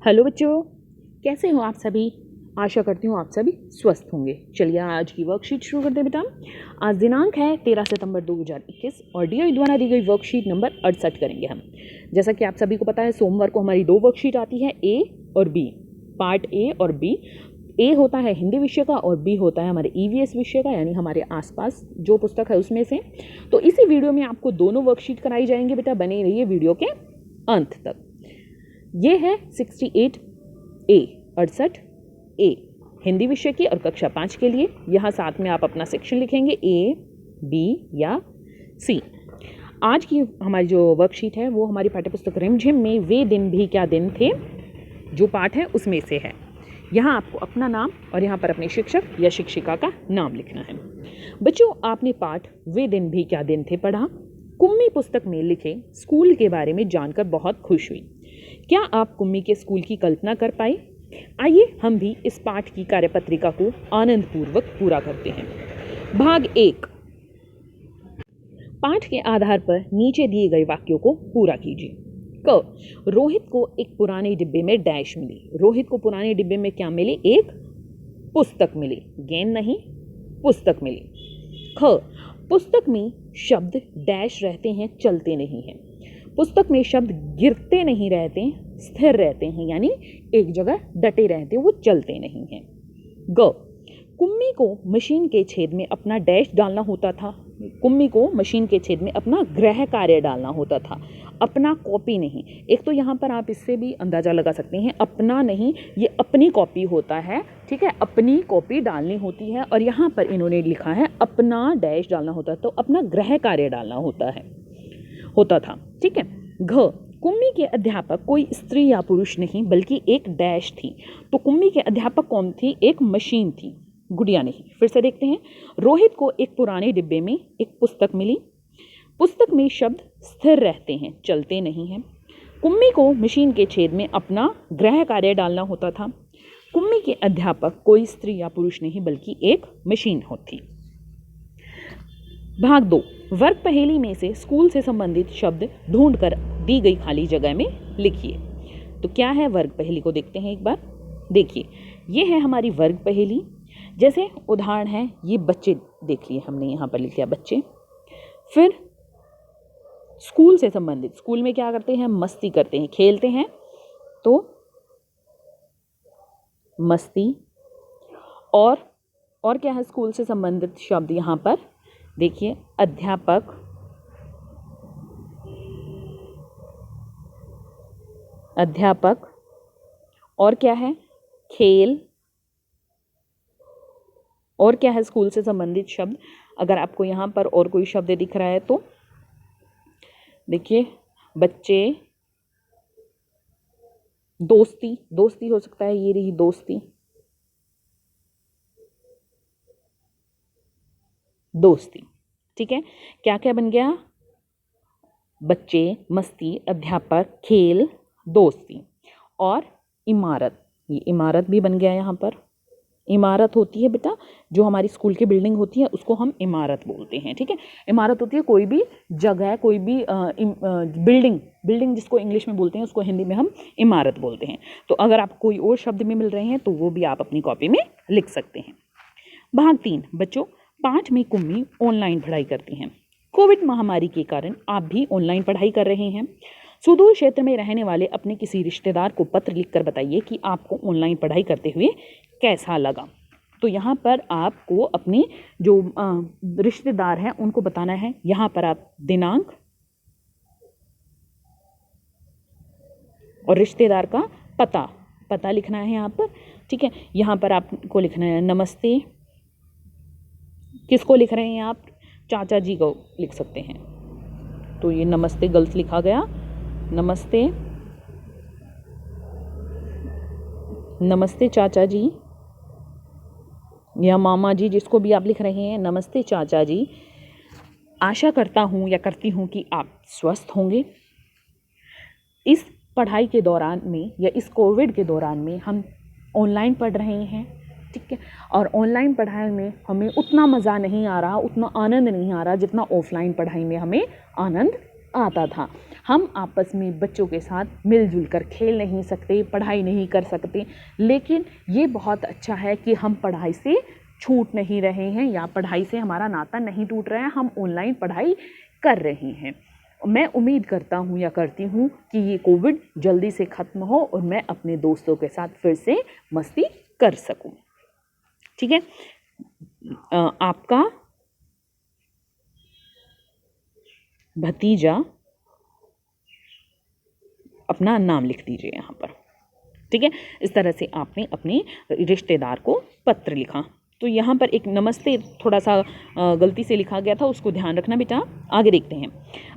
Hello बच्चों, कैसे हो आप सभी। आशा करती हूँ आप सभी स्वस्थ होंगे। चलिए आज की वर्कशीट शुरू करते हैं बेटा। आज दिनांक है 13 सितंबर 2021 और डीओई द्वारा दी गई वर्कशीट नंबर 68 करेंगे हम। जैसा कि आप सभी को पता है, सोमवार को हमारी दो वर्कशीट आती है, ए और बी, पार्ट ए और बी। ए होता है हिंदी विषय का और बी होता है हमारे ईवीएस विषय का, यानी हमारे आसपास जो पुस्तक है उसमें से। तो इसी वीडियो में आपको दोनों वर्कशीट कराई जाएंगे बेटा, बने रहिए वीडियो के अंत तक। ये है 68 ए 68 ए हिंदी विषय की और कक्षा 5 के लिए। यहाँ साथ में आप अपना सेक्शन लिखेंगे, ए बी या सी। आज की हमारी जो वर्कशीट है वो हमारी पाठ्यपुस्तक रिमझिम में वे दिन भी क्या दिन थे जो पाठ है उसमें से है। यहाँ आपको अपना नाम और यहाँ पर अपने शिक्षक या शिक्षिका का नाम लिखना है। बच्चों, आपने पाठ वे दिन भी क्या दिन थे पढ़ा। कुम्मी पुस्तक में लिखे स्कूल के बारे में जानकर बहुत खुश हुई। क्या आप कुम्मी के स्कूल की कल्पना कर पाए? आइए हम भी इस पाठ की कार्यपत्रिका को आनंद पूर्वक पूरा करते हैं। भाग 1, पाठ के आधार पर नीचे दिए गए वाक्यों को पूरा कीजिए। क, रोहित को एक पुराने डिब्बे में डैश मिली। रोहित को पुराने डिब्बे में क्या मिली? एक पुस्तक मिली, गेंद नहीं, पुस्तक मिली। ख, पुस्तक में शब्द डैश रहते हैं, चलते नहीं हैं। पुस्तक में शब्द गिरते नहीं रहते, स्थिर रहते हैं, यानी एक जगह डटे रहते हैं, वो चलते नहीं हैं। ग, कुम्मी को मशीन के छेद में अपना डैश डालना होता था। कुम्मी को मशीन के छेद में अपना गृह कार्य डालना होता था, अपना कॉपी नहीं। एक तो यहाँ पर आप इससे भी अंदाज़ा लगा सकते हैं, अपना नहीं, ये अपनी कॉपी होता है, ठीक है, अपनी कॉपी डालनी होती है। और यहाँ पर इन्होंने लिखा है अपना डैश डालना होता है, तो अपना गृह कार्य डालना होता था, ठीक है। घ, कुम्मी के अध्यापक कोई स्त्री या पुरुष नहीं बल्कि एक डैश थी। तो कुम्मी के अध्यापक कौन थी? एक मशीन थी, गुड़िया नहीं। फिर से देखते हैं। रोहित को एक पुराने डिब्बे में एक पुस्तक मिली। पुस्तक में शब्द स्थिर रहते हैं, चलते नहीं हैं। कुम्मी को मशीन के छेद में अपना गृह कार्य डालना होता था। कुम्मी के अध्यापक कोई स्त्री या पुरुष नहीं बल्कि एक मशीन होती। भाग 2, वर्ग पहेली में से स्कूल से संबंधित शब्द ढूंढकर दी गई खाली जगह में लिखिए। तो क्या है वर्ग पहेली को देखते हैं एक बार। देखिए, ये है हमारी वर्ग पहेली। जैसे उदाहरण है, ये बच्चे देख लिए हमने, यहाँ पर लिख लिया बच्चे। फिर स्कूल से संबंधित, स्कूल में क्या करते हैं? मस्ती करते हैं, खेलते हैं, तो मस्ती। और क्या है स्कूल से संबंधित शब्द? यहाँ पर देखिए, अध्यापक, और क्या है? खेल। और क्या है स्कूल से संबंधित शब्द? अगर आपको यहाँ पर और कोई शब्द दिख रहा है तो देखिए, बच्चे, दोस्ती हो सकता है, ये रही दोस्ती, ठीक है। क्या क्या बन गया? बच्चे, मस्ती, अध्यापक, खेल, दोस्ती और इमारत। ये इमारत भी बन गया। यहाँ पर इमारत होती है बेटा, जो हमारी स्कूल की बिल्डिंग होती है उसको हम इमारत बोलते हैं, ठीक है। इमारत होती है कोई भी जगह, कोई भी बिल्डिंग जिसको इंग्लिश में बोलते हैं उसको हिंदी में हम इमारत बोलते हैं। तो अगर आपको कोई और शब्द में मिल रहे हैं तो वो भी आप अपनी कॉपी में लिख सकते हैं। भाग 3, बच्चों, पाठ में कुम्मी ऑनलाइन पढ़ाई करती हैं। कोविड महामारी के कारण आप भी ऑनलाइन पढ़ाई कर रहे हैं। सुदूर क्षेत्र में रहने वाले अपने किसी रिश्तेदार को पत्र लिखकर बताइए कि आपको ऑनलाइन पढ़ाई करते हुए कैसा लगा। तो यहाँ पर आपको अपने जो रिश्तेदार हैं उनको बताना है। यहाँ पर आप दिनांक और रिश्तेदार का पता लिखना है यहाँ पर, ठीक है। यहाँ पर आपको लिखना है नमस्ते। किसको लिख रहे हैं आप? चाचा जी को लिख सकते हैं। तो ये नमस्ते गलत लिखा गया, नमस्ते चाचा जी या मामा जी, जिसको भी आप लिख रहे हैं, नमस्ते चाचा जी। आशा करता हूँ या करती हूँ कि आप स्वस्थ होंगे। इस पढ़ाई के दौरान में या इस कोविड के दौरान में हम ऑनलाइन पढ़ रहे हैं, ठीक है। और ऑनलाइन पढ़ाई में हमें उतना मज़ा नहीं आ रहा, उतना आनंद नहीं आ रहा जितना ऑफलाइन पढ़ाई में हमें आनंद आता था। हम आपस में बच्चों के साथ मिलजुल कर खेल नहीं सकते, पढ़ाई नहीं कर सकते, लेकिन ये बहुत अच्छा है कि हम पढ़ाई से छूट नहीं रहे हैं या पढ़ाई से हमारा नाता नहीं टूट रहा है, हम ऑनलाइन पढ़ाई कर रहे हैं। मैं उम्मीद करता हूँ या करती हूँ कि ये कोविड जल्दी से ख़त्म हो और मैं अपने दोस्तों के साथ फिर से मस्ती कर सकूँ। ठीक है, आपका भतीजा, अपना नाम लिख दीजिए यहाँ पर। ठीक है, इस तरह से आपने अपने रिश्तेदार को पत्र लिखा। तो यहाँ पर एक नमस्ते थोड़ा सा गलती से लिखा गया था, उसको ध्यान रखना बेटा। आगे देखते हैं।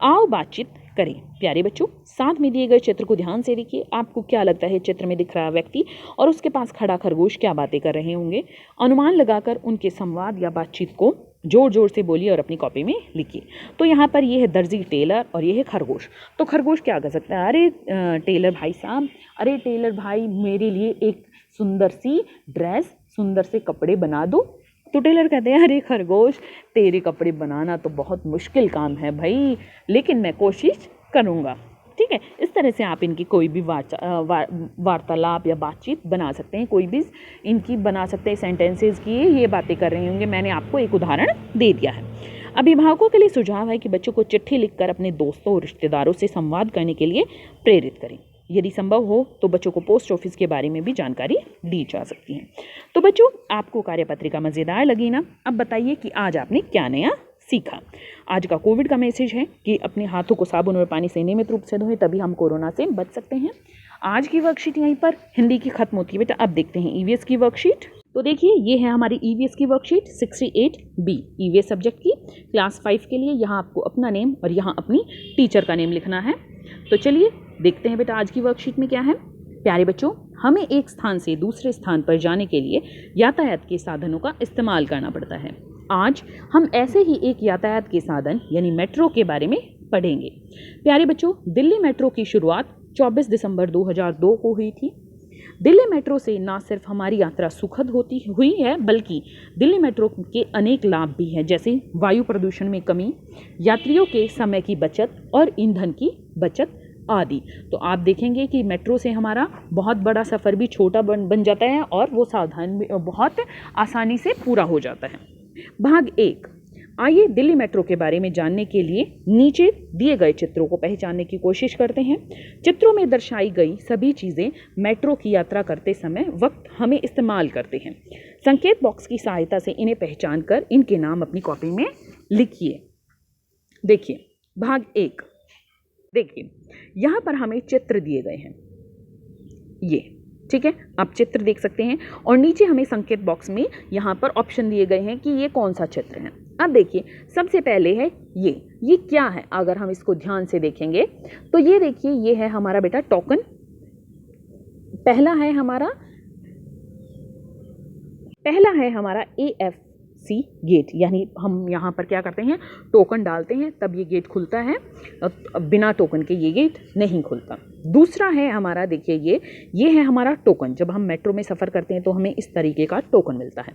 आओ बातचीत करें। प्यारे बच्चों, साथ में दिए गए चित्र को ध्यान से देखिए। आपको क्या लगता है चित्र में दिख रहा व्यक्ति और उसके पास खड़ा खरगोश क्या बातें कर रहे होंगे? अनुमान लगाकर उनके संवाद या बातचीत को जोर जोर से बोलिए और अपनी कॉपी में लिखिए। तो यहाँ पर ये है दर्जी टेलर और ये है खरगोश। तो खरगोश क्या कर सकता है? अरे टेलर भाई साहब, अरे टेलर भाई मेरे लिए एक सुंदर सी ड्रेस, सुंदर से कपड़े बना दो। तो टेलर कहते हैं अरे खरगोश, तेरे कपड़े बनाना तो बहुत मुश्किल काम है भाई, लेकिन मैं कोशिश करूँगा। ठीक है, इस तरह से आप इनकी कोई भी वार्तालाप या बातचीत बना सकते हैं, कोई भी इनकी बना सकते हैं। सेंटेंसेस की ये बातें कर रहे होंगे। मैंने आपको एक उदाहरण दे दिया है। अभिभावकों के लिए सुझाव है कि बच्चों को चिट्ठी लिखकर अपने दोस्तों और रिश्तेदारों से संवाद करने के लिए प्रेरित करें। यदि संभव हो तो बच्चों को पोस्ट ऑफिस के बारे में भी जानकारी दी जा सकती है। तो बच्चों, आपको कार्यपत्रिका मज़ेदार लगी ना? अब बताइए कि आज आपने क्या नया सीखा। आज का कोविड का मैसेज है कि अपने हाथों को साबुन और पानी से नियमित रूप से धोएं, तभी हम कोरोना से बच सकते हैं। आज की वर्कशीट यहीं पर हिंदी की खत्म होती है बेटा। अब देखते हैं ईवीएस की वर्कशीट। तो देखिए, ये है हमारी ईवीएस की वर्कशीट 68B ईवीएस सब्जेक्ट की, क्लास 5 के लिए। यहाँ आपको अपना नेम और यहाँ अपनी टीचर का नेम लिखना है। तो चलिए देखते हैं बेटा आज की वर्कशीट में क्या है। प्यारे बच्चों, हमें एक स्थान से दूसरे स्थान पर जाने के लिए यातायात के साधनों का इस्तेमाल करना पड़ता है। आज हम ऐसे ही एक यातायात के साधन यानी मेट्रो के बारे में पढ़ेंगे। प्यारे बच्चों, दिल्ली मेट्रो की शुरुआत 24 दिसंबर 2002 को हुई थी। दिल्ली मेट्रो से न सिर्फ हमारी यात्रा सुखद हुई है, बल्कि दिल्ली मेट्रो के अनेक लाभ भी हैं, जैसे वायु प्रदूषण में कमी, यात्रियों के समय की बचत और ईंधन की बचत आदि। तो आप देखेंगे कि मेट्रो से हमारा बहुत बड़ा सफ़र भी छोटा बन जाता है और वो सावधान बहुत आसानी से पूरा हो जाता है। भाग 1। आइए दिल्ली मेट्रो के बारे में जानने के लिए नीचे दिए गए चित्रों को पहचानने की कोशिश करते हैं। चित्रों में दर्शाई गई सभी चीज़ें मेट्रो की यात्रा करते समय वक्त हमें इस्तेमाल करते हैं। संकेत बॉक्स की सहायता से इन्हें पहचान कर इनके नाम अपनी कॉपी में लिखिए। देखिए भाग 1। देखिए यहाँ पर हमें चित्र दिए गए हैं, ये ठीक है, आप चित्र देख सकते हैं और नीचे हमें संकेत बॉक्स में यहाँ पर ऑप्शन दिए गए हैं कि ये कौन सा चित्र है। अब देखिए, सबसे पहले है ये क्या है? अगर हम इसको ध्यान से देखेंगे तो ये देखिए, ये है हमारा बेटा टोकन। पहला है हमारा AFC गेट, यानी हम यहाँ पर क्या करते हैं, टोकन डालते हैं तब ये गेट खुलता है, बिना टोकन के ये गेट नहीं खुलता। दूसरा है हमारा, देखिए ये है हमारा टोकन। जब हम मेट्रो में सफ़र करते हैं तो हमें इस तरीके का टोकन मिलता है।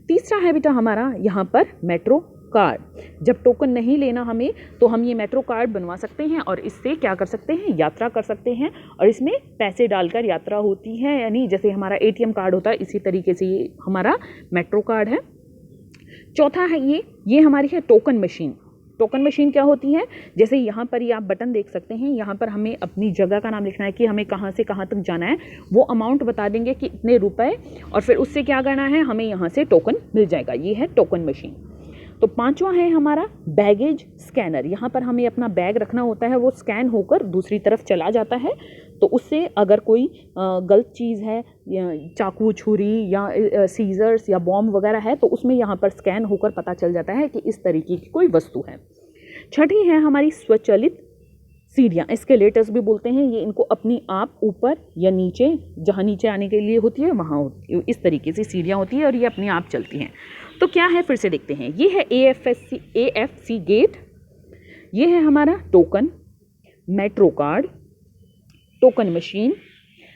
तीसरा है बेटा हमारा यहाँ पर मेट्रो कार्ड। जब टोकन नहीं लेना हमें तो हम ये मेट्रो कार्ड बनवा सकते हैं और इससे क्या कर सकते हैं, यात्रा कर सकते हैं और इसमें पैसे डालकर यात्रा होती है, यानी जैसे हमारा ATM कार्ड होता है इसी तरीके से ये हमारा मेट्रो कार्ड है। चौथा है ये हमारी है टोकन मशीन। टोकन मशीन क्या होती है, जैसे यहाँ पर ये आप बटन देख सकते हैं, यहाँ पर हमें अपनी जगह का नाम लिखना है कि हमें कहाँ से कहाँ तक जाना है, वो अमाउंट बता देंगे कि इतने रुपए, और फिर उससे क्या करना है, हमें यहाँ से टोकन मिल जाएगा। ये है टोकन मशीन। तो पांचवा है हमारा बैगेज स्कैनर। यहाँ पर हमें अपना बैग रखना होता है, वो स्कैन होकर दूसरी तरफ चला जाता है, तो उससे अगर कोई गलत चीज़ है, चाकू छुरी या सीजर्स या बॉम्ब वगैरह है, तो उसमें यहाँ पर स्कैन होकर पता चल जाता है कि इस तरीके की कोई वस्तु है। छठी है हमारी स्वचालित सीढ़ियाँ, एस्केलेटर्स भी बोलते हैं। ये इनको अपनी आप ऊपर या नीचे, जहाँ नीचे आने के लिए होती है वहाँ इस तरीके से सीढ़ियाँ होती है और ये अपनी आप चलती हैं। तो क्या है, फिर से देखते हैं। ये है AFC गेट, ये है हमारा token, metro card, token machine,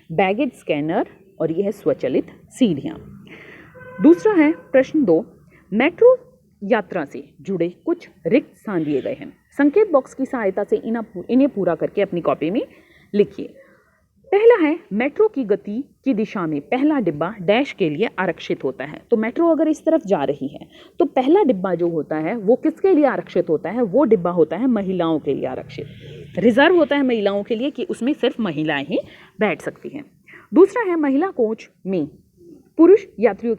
baggage scanner और ये है स्वचालित सीढ़ियाँ। दूसरा है प्रश्न 2, मेट्रो यात्रा से जुड़े कुछ रिक्त स्थान दिए गए हैं। संकेत बॉक्स की सहायता से इन्हें पूरा करके अपनी कॉपी में लिखिए। पहला है मेट्रो की गति की दिशा में पहला डिब्बा डैश के लिए आरक्षित होता है। तो मेट्रो अगर इस तरफ जा रही है तो पहला डिब्बा जो होता है वो किसके लिए आरक्षित होता है? वो डिब्बा होता है महिलाओं के लिए आरक्षित, रिजर्व होता है महिलाओं के लिए कि उसमें सिर्फ महिलाएं ही बैठ सकती हैं। दूसरा है महिला कोच में पुरुष यात्रियों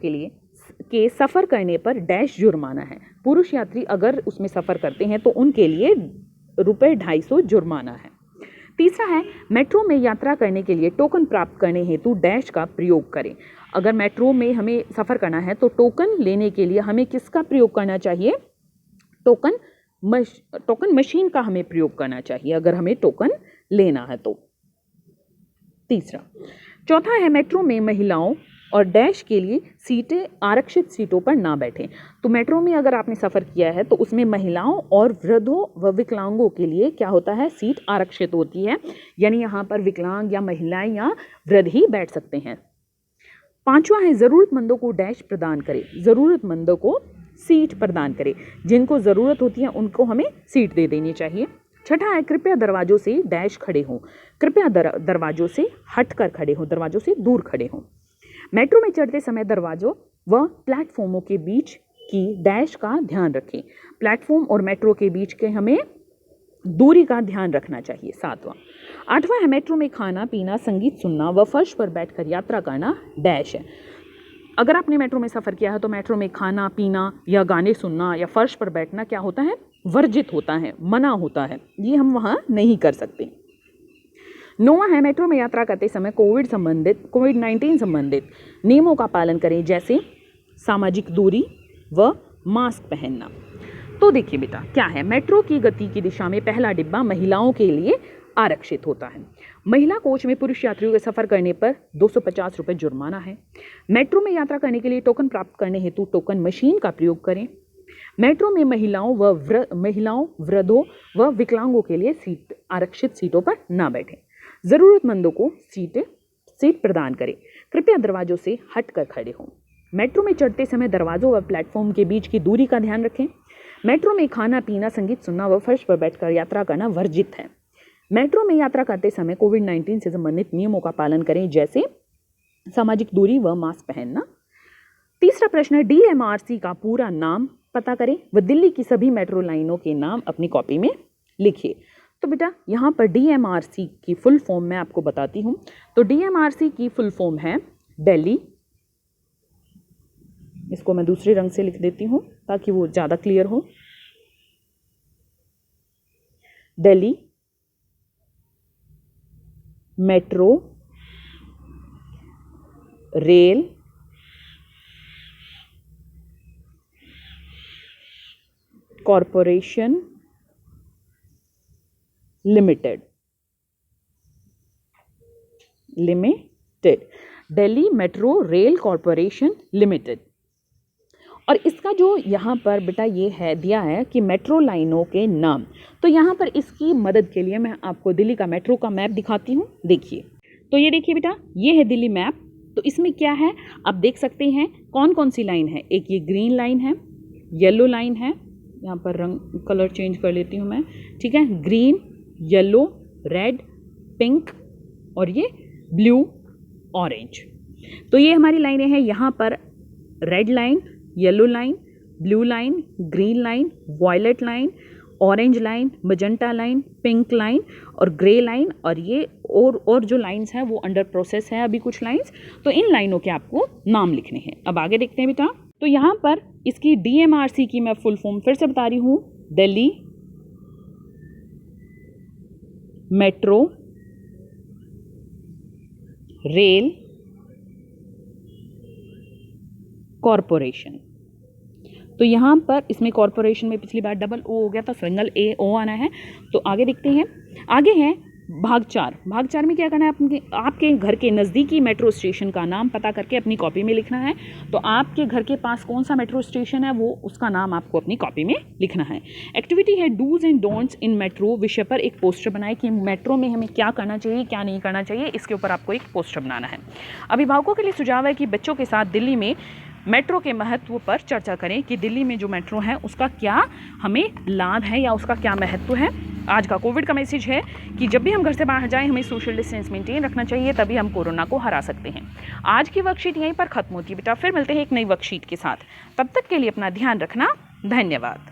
के सफ़र करने पर डैश जुर्माना है। पुरुष यात्री अगर उसमें सफ़र करते हैं तो उनके लिए ₹250 जुर्माना है। तीसरा है मेट्रो में यात्रा करने के लिए टोकन प्राप्त करने हेतु डैश का प्रयोग करें। अगर मेट्रो में हमें सफ़र करना है तो टोकन लेने के लिए हमें किसका प्रयोग करना चाहिए? टोकन मशीन का हमें प्रयोग करना चाहिए अगर हमें टोकन लेना है तो। तीसरा। चौथा है मेट्रो में महिलाओं और डैश के लिए सीटें आरक्षित सीटों पर ना बैठें। तो मेट्रो में अगर आपने सफ़र किया है तो उसमें महिलाओं और वृद्धों व विकलांगों के लिए क्या होता है? सीट आरक्षित होती है, यानी यहाँ पर विकलांग या महिलाएं या वृद्ध ही बैठ सकते हैं। पांचवा है ज़रूरतमंदों को डैश प्रदान करें। ज़रूरतमंदों को सीट प्रदान करें, जिनको ज़रूरत होती है उनको हमें सीट दे देनी चाहिए। छठा है कृपया दरवाजों से डैश खड़े हों। कृपया दरवाजों से हटकर खड़े हों, दरवाजों से दूर खड़े हों। मेट्रो में चढ़ते समय दरवाजों व प्लेटफॉर्मों के बीच की डैश का ध्यान रखें। प्लेटफॉर्म और मेट्रो के बीच के हमें दूरी का ध्यान रखना चाहिए। सातवां। आठवां है मेट्रो में खाना पीना, संगीत सुनना व फर्श पर बैठकर यात्रा करना डैश है। अगर आपने मेट्रो में सफ़र किया है तो मेट्रो में खाना पीना या गाने सुनना या फर्श पर बैठना क्या होता है? वर्जित होता है, मना होता है, ये हम वहाँ नहीं कर सकते। नौवां है मेट्रो में यात्रा करते समय कोविड-19 संबंधित नियमों का पालन करें, जैसे सामाजिक दूरी व मास्क पहनना। तो देखिए बेटा क्या है, मेट्रो की गति की दिशा में पहला डिब्बा महिलाओं के लिए आरक्षित होता है। महिला कोच में पुरुष यात्रियों के सफ़र करने पर ₹250 जुर्माना है। मेट्रो में यात्रा करने के लिए टोकन प्राप्त करने हेतु टोकन मशीन का प्रयोग करें। मेट्रो में महिलाओं, वृद्धों व विकलांगों के लिए आरक्षित सीटों पर ना बैठें। ज़रूरतमंदों को सीट प्रदान करें। कृपया दरवाजों से हटकर खड़े हों। मेट्रो में चढ़ते समय दरवाजों व प्लेटफॉर्म के बीच की दूरी का ध्यान रखें। मेट्रो में खाना पीना, संगीत सुनना व फर्श पर बैठकर यात्रा करना वर्जित है। मेट्रो में यात्रा करते समय कोविड-19 से संबंधित नियमों का पालन करें, जैसे सामाजिक दूरी व मास्क पहनना। तीसरा प्रश्न है DMRC का पूरा नाम पता करें व दिल्ली की सभी मेट्रो लाइनों के नाम अपनी कॉपी में लिखिए। तो बेटा यहाँ पर DMRC की फुल फॉर्म मैं आपको बताती हूँ। तो DMRC की फुल फॉर्म है दिल्ली, इसको मैं दूसरे रंग से लिख देती हूँ ताकि वो ज़्यादा क्लियर हो। Delhi metro rail corporation limited. Delhi metro rail corporation limited. और इसका जो यहाँ पर बेटा ये है दिया है कि मेट्रो लाइनों के नाम, तो यहाँ पर इसकी मदद के लिए मैं आपको दिल्ली का मेट्रो का मैप दिखाती हूँ। देखिए, तो ये देखिए बेटा, ये है दिल्ली मैप। तो इसमें क्या है आप देख सकते हैं कौन कौन सी लाइन है। एक ये ग्रीन लाइन है, येलो लाइन है, यहाँ पर रंग कलर चेंज कर लेती हूँ मैं, ठीक है, ग्रीन, येलो, रेड, पिंक और ये ब्लू, ऑरेंज। तो ये हमारी लाइनें हैं। यहाँ पर red line, yellow line, blue line, green line, violet line, orange line, magenta line, pink line और ग्रे लाइन, और ये और जो लाइंस हैं वो अंडर प्रोसेस है अभी कुछ लाइंस। तो इन लाइनों के आपको नाम लिखने हैं। अब आगे देखते हैं बेटा। तो यहाँ पर इसकी DMRC की मैं फुल फॉर्म फिर से बता रही हूँ, दिल्ली मेट्रो रेल कॉरपोरेशन। तो यहाँ पर इसमें कॉरपोरेशन में पिछली बार डबल ओ हो गया था, सिंगल AO आना है। तो आगे देखते हैं। आगे है भाग 4। भाग 4 में क्या करना है, आपके घर के नज़दीकी मेट्रो स्टेशन का नाम पता करके अपनी कॉपी में लिखना है। तो आपके घर के पास कौन सा मेट्रो स्टेशन है वो उसका नाम आपको अपनी कॉपी में लिखना है। एक्टिविटी है do's and don'ts in metro विषय पर एक पोस्टर बनाए कि मेट्रो में हमें क्या करना चाहिए क्या नहीं करना चाहिए, इसके ऊपर आपको एक पोस्टर बनाना है। अभिभावकों के लिए सुझाव है कि बच्चों के साथ दिल्ली में मेट्रो के महत्व पर चर्चा करें कि दिल्ली में जो मेट्रो है उसका क्या हमें लाभ है या उसका क्या महत्व है। आज का कोविड का मैसेज है कि जब भी हम घर से बाहर जाएं हमें सोशल डिस्टेंस मेंटेन रखना चाहिए, तभी हम कोरोना को हरा सकते हैं। आज की वर्कशीट यहीं पर खत्म होती है बेटा, फिर मिलते हैं एक नई वर्कशीट के साथ। तब तक के लिए अपना ध्यान रखना। धन्यवाद।